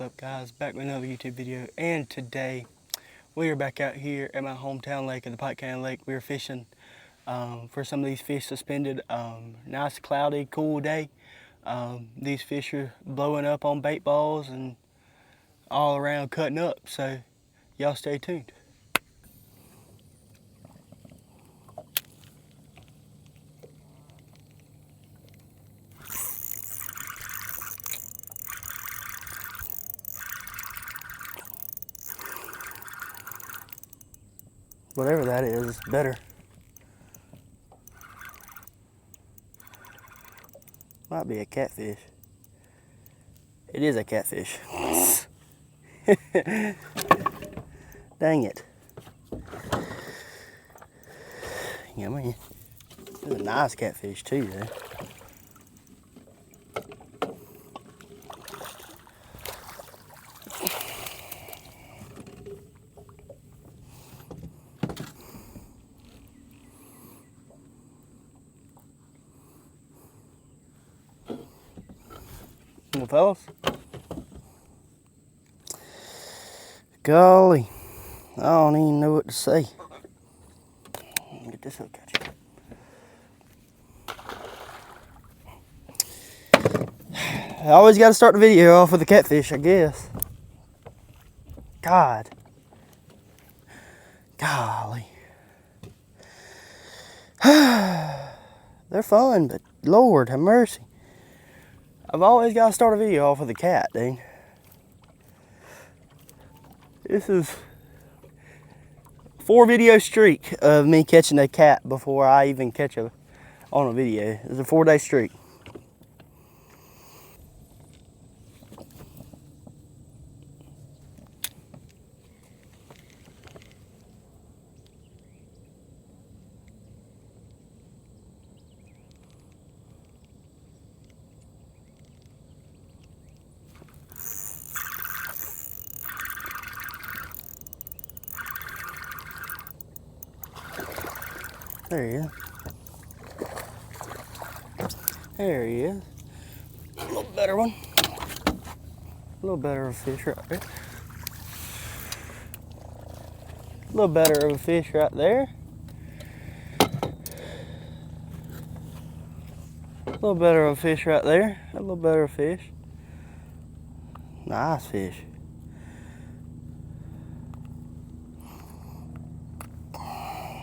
What's up guys, back with another YouTube video, and today we are back out here at my hometown lake at the Pike County Lake. We are fishing for some of these fish suspended. Nice cloudy, cool day. These fish are blowing up on bait balls and all around cutting up, so y'all stay tuned. Whatever that is, it's better. Might be a catfish. It is a catfish. Dang it. Yeah, man. It's a nice catfish too, though. Well, fellas, golly, I don't even know what to say. Get this hook at you. I always got to start the video off with a catfish, I guess. Golly. They're fun, but Lord have mercy. I've always got to start a video off with a cat, dude. This is 4-video streak of me catching a cat before I even catch a on a video. It's a 4-day streak. There he is. There he is. A little better one. A little better of a fish right there. A little better of a fish right there. A little better of a fish right there. A little better of a fish. Nice fish.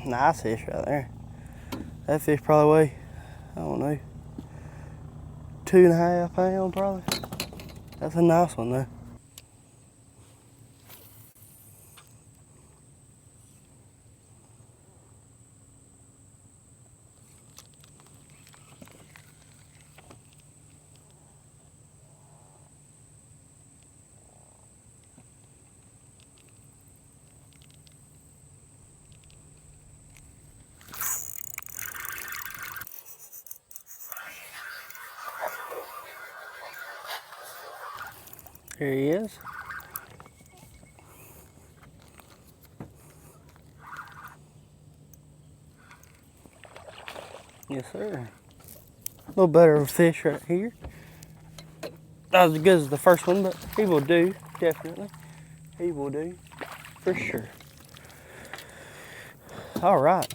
Nice fish right there. That fish probably weigh, I don't know, 2.5 pounds probably. That's a nice one though. There he is. Yes, sir. A little better of a fish right here. Not as good as the first one, but he will do, definitely. He will do, for sure. All right.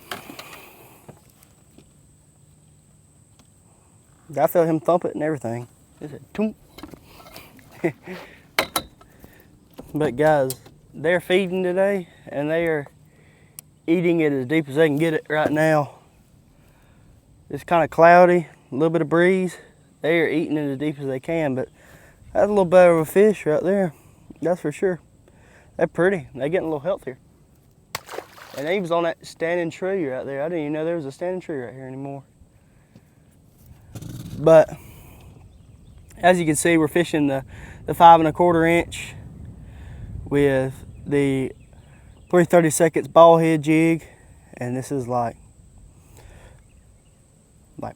I felt him thump it and everything. It said, toom. But guys, they're feeding today, and they are eating it as deep as they can get it right now. It's kind of cloudy, a little bit of breeze. They are eating it as deep as they can, but that's a little better of a fish right there. That's for sure. They're pretty. They're getting a little healthier. And he was on that standing tree right there. I didn't even know there was a standing tree right here anymore. But as you can see, we're fishing the 5 1/4 inch with the 3/32 ball head jig, and this is like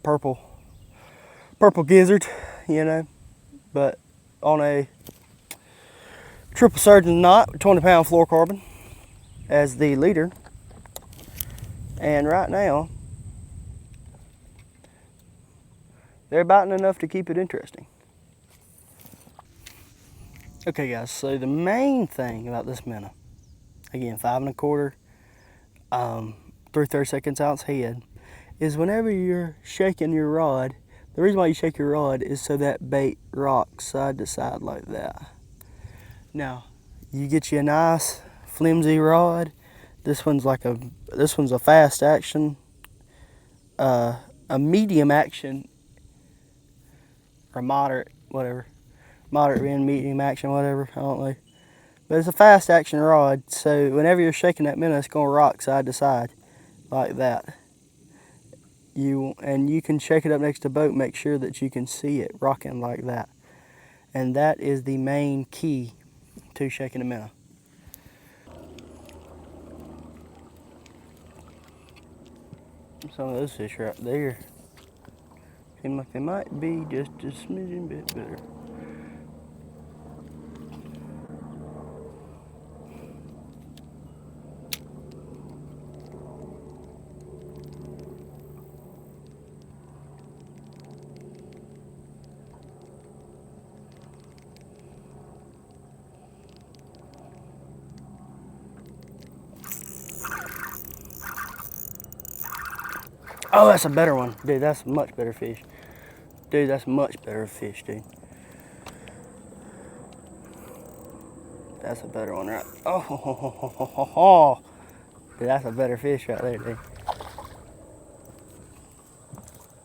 purple gizzard, you know, but on a triple surgeon knot, 20-pound fluorocarbon as the leader. And right now they're biting enough to keep it interesting. Okay guys, so the main thing about this minnow, again 5 1/4, 3/32 ounce head, is whenever you're shaking your rod, the reason why you shake your rod is so that bait rocks side to side like that. Now, you get you a nice flimsy rod. This one's a fast action, a medium action, or moderate, whatever. Moderate and medium action, whatever, I don't know. But it's a fast action rod, so whenever you're shaking that minnow, it's gonna rock side to side like that. You can shake it up next to the boat, make sure that you can see it rocking like that. And that is the main key to shaking a minnow. Some of those fish right there seem like they might be just a smidgen bit better. Oh, that's a better one. Dude, that's a much better fish. Dude, that's a much better fish, dude. That's a better one, right? Oh, dude, that's a better fish right there, dude.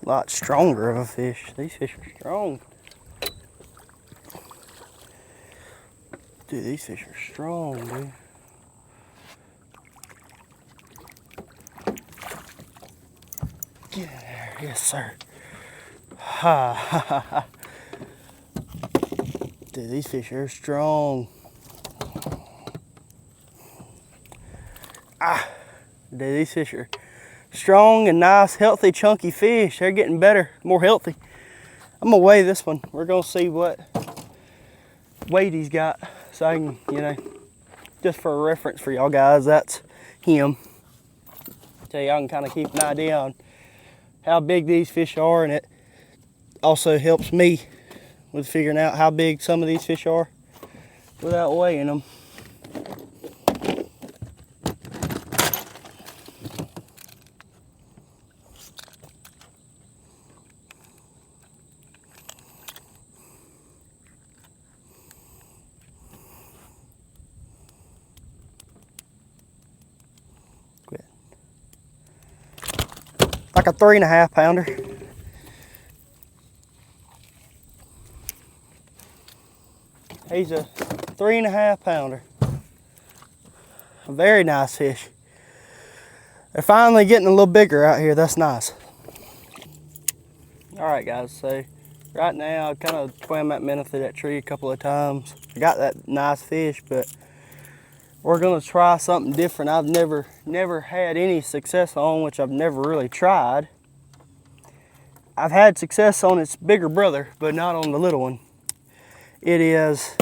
A lot stronger of a fish. These fish are strong. Dude, these fish are strong, dude. Get in there. Yes, sir. Ha ha ha ha. Dude, these fish are strong. Dude, these fish are strong and nice, healthy, chunky fish. They're getting better, more healthy. I'm gonna weigh this one. We're gonna see what weight he's got, so I can, just for a reference for y'all guys, that's him. So y'all can kind of keep an idea on how big these fish are, and it also helps me with figuring out how big some of these fish are without weighing them. Like a 3 1/2 pounder. He's a 3 1/2 pounder. A very nice fish. They're finally getting a little bigger out here. That's nice. All right, guys. So right now, I kind of swam that minnow through that tree a couple of times. I got that nice fish, but we're gonna try something different. I've never had any success on, which I've never really tried. I've had success on its bigger brother, but not on the little one. It is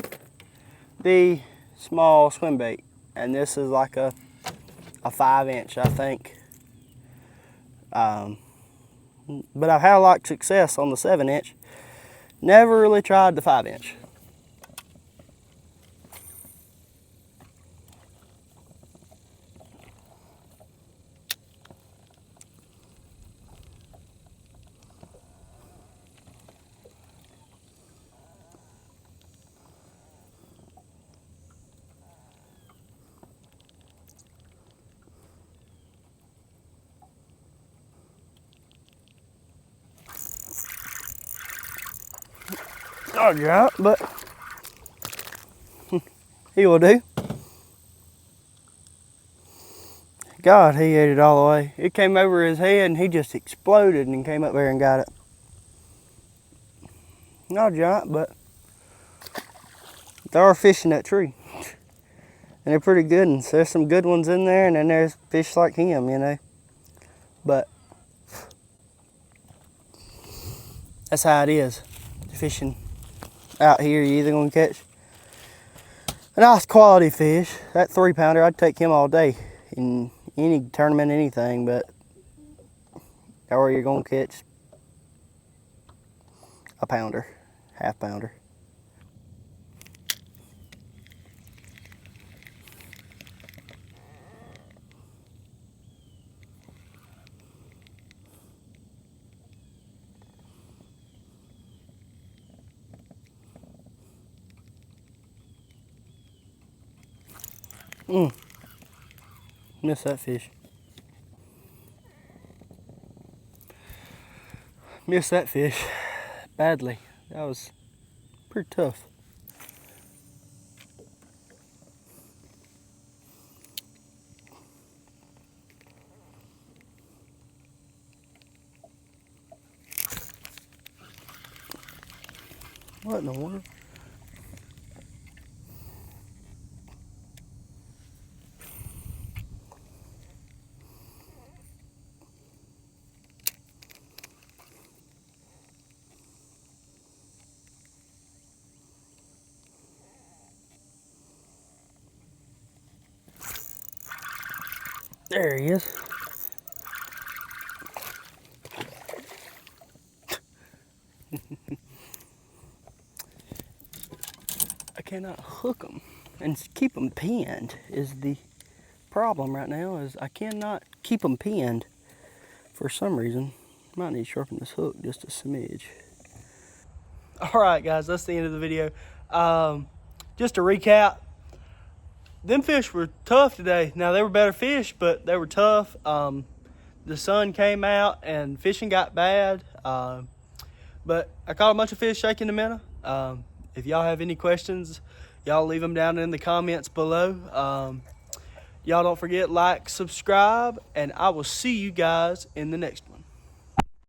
the small swim bait, and this is like a 5-inch, I think. But I've had a lot of success on the 7-inch. Never really tried the 5-inch. Not a giant, but he will do. God, he ate it all the way. It came over his head and he just exploded and came up there and got it. Not a giant, but there are fish in that tree. And they're pretty good ones. There's some good ones in there, and then there's fish like him, But that's how it is. Fishing out here, you're either gonna catch a nice quality fish. That 3 pounder, I'd take him all day in any tournament, anything, or you're gonna catch a pounder, half pounder. Missed that fish. Missed that fish badly. That was pretty tough. What in the world? There he is. I cannot hook them and keep them pinned is the problem right now. Is I cannot keep them pinned for some reason. Might need to sharpen this hook just a smidge. All right, guys, that's the end of the video. Just to recap, them fish were tough today. Now, they were better fish, but they were tough. The sun came out and fishing got bad. But I caught a bunch of fish shaking the minnow. If y'all have any questions, y'all leave them down in the comments below. Y'all don't forget, like, subscribe, and I will see you guys in the next one.